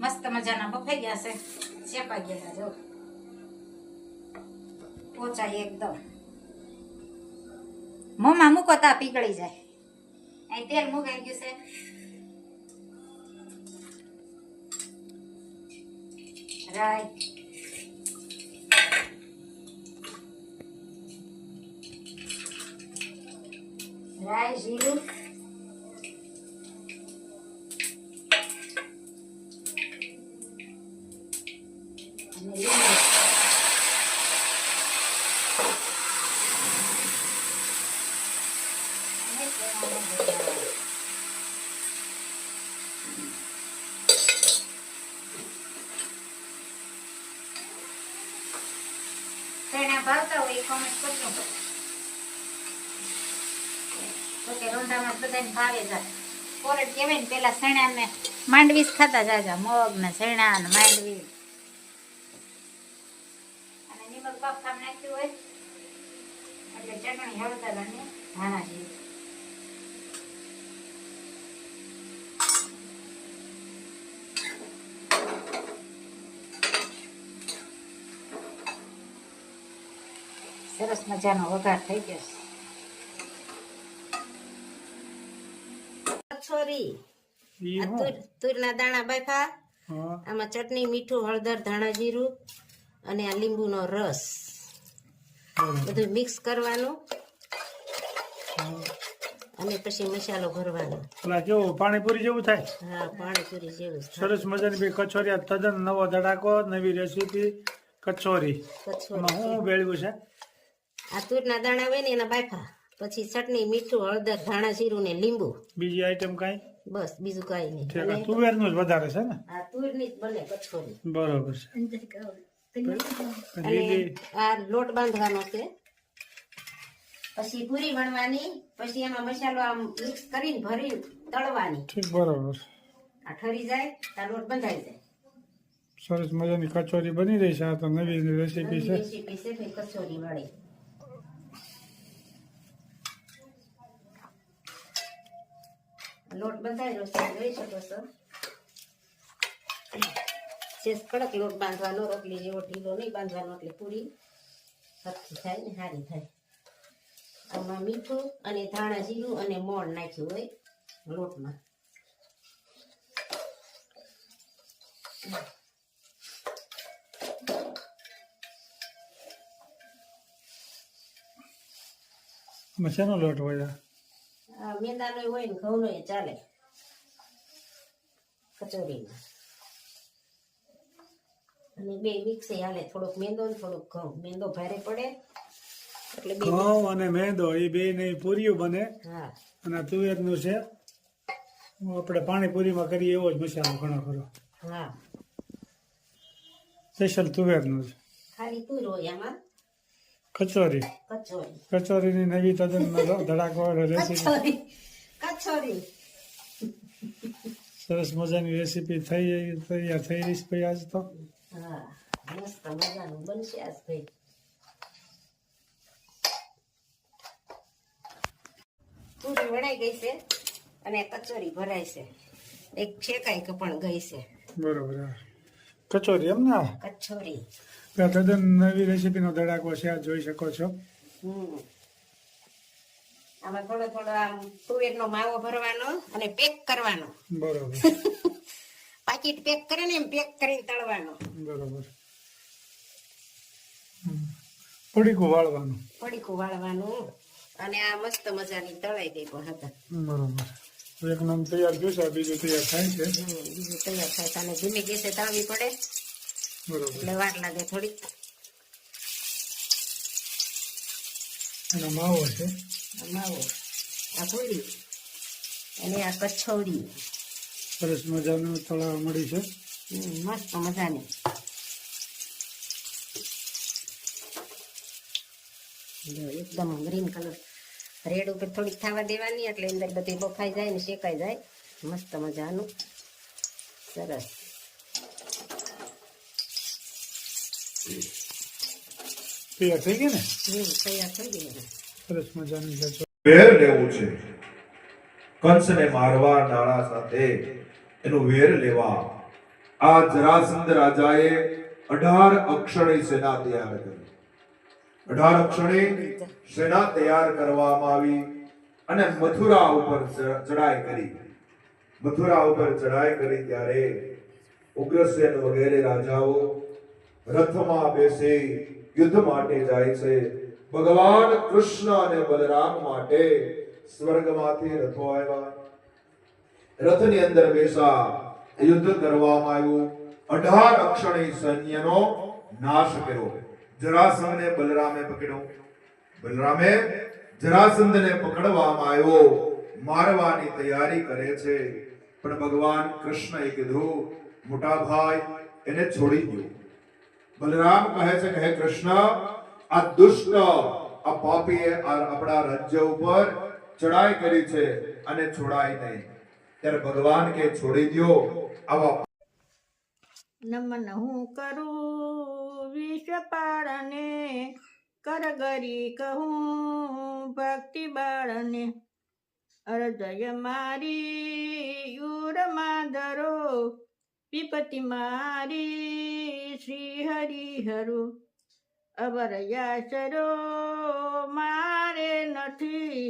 મસ્ત મજાના બફાઈ ગયા છે, શેકાઈ ગયા. જો પોચા એકદમ. મોંમાં મૂકો તા પીગળી જાય. અહીં તેલ મુકાઈ ગયું છે. રાઈ, રાઈ, જીરું, અને લીંબુ. ચણા ભાવતા હોય એ કોમેન્ટ કરજો. તો કે રોંઢામાં બધાને ભાવે જાય. કોરડ કહેવાય ને, પેલા ચણા ને માંડવી જ ખાતા જાજા, મગ ને ચણા ને માંડવી. અને નિમક બાફામાં નાખ્યું હોય એટલે ચટણી હળદર અને ધાણા જીરું. સરસ મજાનો વઘાર થઈ ગયો છે. કચોરી, તુરના દાણા બાફા, આમાં ચટણી, મીઠું, હળદર, ધાણા જીરું અને આ લીંબુનો રસ બધું મિક્સ કરવાનું અને પછી મસાલો ભરવાનો. કેવું પાણીપુરી જેવું થાય? હા, પાણીપુરી જેવું. સરસ મજાની બે કચોરી, તદ્દન નવો ધડાકો, નવી રેસીપી કચોરી. હું ભેળ્યું છે? આ તુરના દાણા હોય ને એના બાફા, પછી ચટણી, મીઠું, હળદર, ધાણા જીરું ને લીંબુ. બીજી આઈટમ કઈ? બસ, બીજું કઈ નહીં. તુવેરનું જ વધારે છે ને? આ તુરની જ બને કચોરી. બરોબર છે. અને આ લોટ બાંધવાનો છે, પછી પૂરી વણવાની, પછી એમાં મસાલો આમ મિક્સ કરીને ભરી તળવાની. ઠીક, બરોબર. આ ઠરી જાય ત્યાં લોટ બંધાઈ જાય. સરસ મજાની કચોરી બની રહી છે. આ તો નવી રેસીપી છે. રેસીપી છે કચોરી વાળી. લોટ બંધાયેલો છે, જોઈ શકો છો. સેજ કડક લોટ બાંધવાનો, રોટલી જેવો ઢીલો નહીં બાંધવાનો, એટલે પૂરી સરખી થાય ને સારી થાય. આમાં મીઠું અને ધાણા જીરું અને મોણ નાખ્યું હોય લોટમાં. મસાનો લોટ હોય? આ મેંદાનો હોય ને ઘઉંનો ચાલે કચોરીમાં. અને બે મિક્સ હાલે, થોડોક મેંદો ને થોડોક ઘઉં. મેંદો ભારે પડે એટલે ઘઉં અને મેંદો એ બે ને પૂરીઓ બને. હા, અને તુવેરનું છે, આપણે પાણીપુરીમાં કરીએ એવો જ મસાલો ઘણો ખરો. હા, સ્પેશિયલ તુવેરનું છે. ખાલી તુર હોય આમાં. કચોરી, કચોરીની નવી તદ્દન ધડાકો રેસીપી. કચોરી સરસ મજાની રેસીપી તૈયાર થઈ રહી છે આજ તો. હા, મસ્ત મજાનું બનશે આજ ભાઈ. પૂરી વણાઈ ગઈ છે અને કચોરી ભરાય છે. એક શેકાઈ પણ ગઈ છે. બરોબર. કચોરી એમ ને? કચોરી તદ્દન નવી રેસીપીનો ધડાકો છે, આ જોઈ શકો છો. આમાં થોડો થોડો આમ તુવેરનો માવો ભરવાનો અને પેક કરવાનો. બરોબર. પાકીટ પેક કરે ને એમ પેક કરીને તળવાનો. બરોબર. પડીકું વાળવાનું. પડીકું વાળવાનું અને આ મસ્ત મજાની તળાઈ ગઈ પણ હતા. બરોબર. એક નામ તૈયાર થયું છે, બીજું તૈયાર થાય છે. બીજું તૈયાર થાય છે અને ધીમે ગેસે તળવી પડે. બરોબર. એટલે વાર લાગે થોડીક. એનો માવો છે. માવો, આ પૂરી અને આ કચોરી સરસ મજાનું તળાવ મળી છે. મસ્ત મજાની. એકદમ ગ્રીન કલર રેડ ઉપર થોડીક થવા દેવાની, એટલે અંદર બધી બફાઈ જાય ને શેકાઈ જાય. મસ્ત મજાનું સરસ. તૈયાર થઈ ગઈ ને? તૈયાર થઈ ગઈ ને. સરસ મજાની છે. વેર લેવું છે, કંસને મારવા ડાળા સાથે એનું વેર લેવા આ જરાસંધ રાજાએ 18 અક્ષણી સેના તૈયાર કરી. 18 અક્ષણી સેના તૈયાર કરવામાં આવી અને મથુરા ઉપર ચડાઈ કરી. મથુરા ઉપર ચડાઈ કરી ત્યારે ઉગ્રસેન વગેરે રાજાઓ રથમાં બેસી યુદ્ધ માટે જાય છે. ભગવાન કૃષ્ણ અને બલરામ માટે સ્વર્ગમાંથી રથો આવ્યા. રથની અંદર બેસા યુદ્ધ કરવામાં આવ્યું. 18 અક્ષણી સૈન્યનો નાશ કર્યો. જરાસંધને બલરામે પકડ્યો. બલરામે જરાસંધને પકડવામાં આવ્યો. મારવાની તૈયારી કરે છે, પણ ભગવાન કૃષ્ણએ કીધું, મોટા ભાઈ એને છોડી દો. બલરામ કહે છે કે હે કૃષ્ણ, આ દુષ્ટ આ પાપીએ આપણા રાજ્ય ઉપર ચડાઈ કરી છે અને છોડાય નહીં. ત્યારે ભગવાન કે છોડી દો. આવા નમન હું કરું વિષપાળને, કરગરી કહું ભક્તિ બાળને. અરજય મારી યુરમાં ધરો, વિપતિ મારી શ્રી હરિહરો. અવરયાસરો મારે નથી,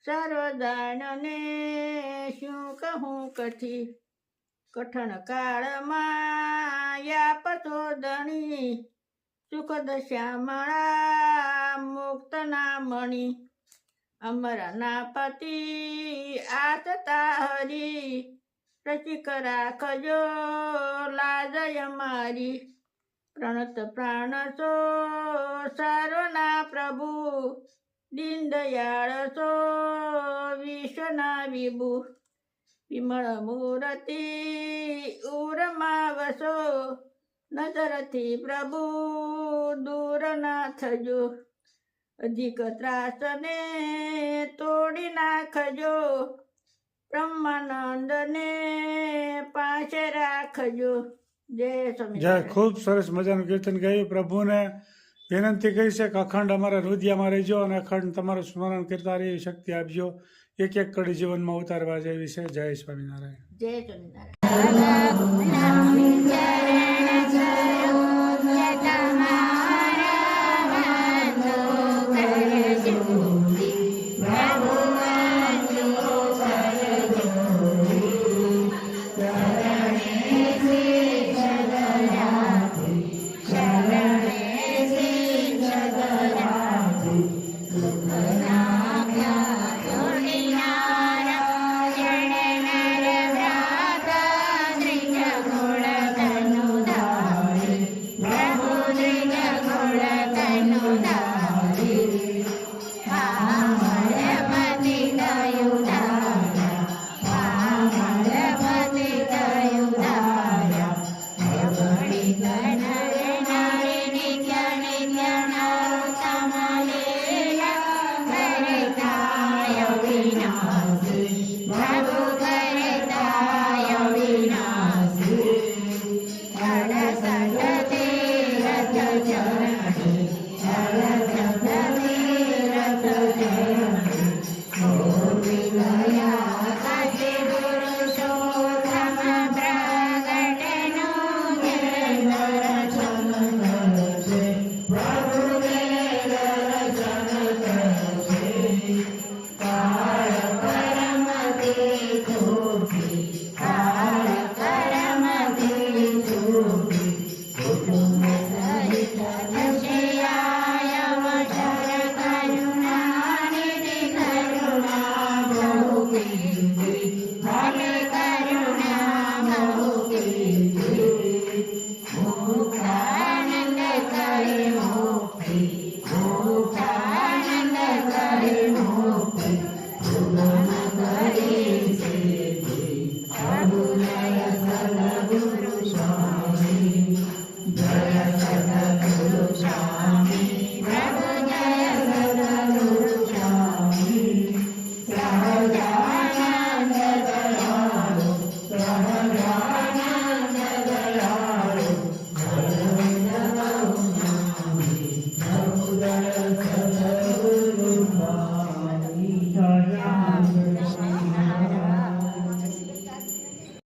સર્વદાનને શું કહું કથી. કઠણ કાળમાં યાપતો ધણી, સુખદ શ્યામળા મુક્ત ના મણી. અમરના પતિ આસતા હરી, રસિક રાખજો લાજય મારી. પ્રણત પ્રાણ સો સર્વના પ્રભુ, દીન દયાળ સો વિશ્વના વિભુ. વિમળ મૂર્તિ ઉરમાં વસો, નજરથી પ્રભુ દૂર ના થજો. અધિક ત્રાસને તોડી નાખજો, બ્રહ્માનંદને પાસે રાખજો. જય જય. સ્વામિનારાયણ. ખૂબ સરસ મજાનું કીર્તન ગાયું. પ્રભુને વિનંતી કરી છે કે અખંડ અમારા હૃદયમાં રહેજો અને અખંડ તમારું સ્મરણ કરતા રહી શક્તિ આપજો. એક એક કડી જીવનમાં ઉતારવા જેવી છે. જય સ્વામિનારાયણ. જય સ્વામિનારાયણ.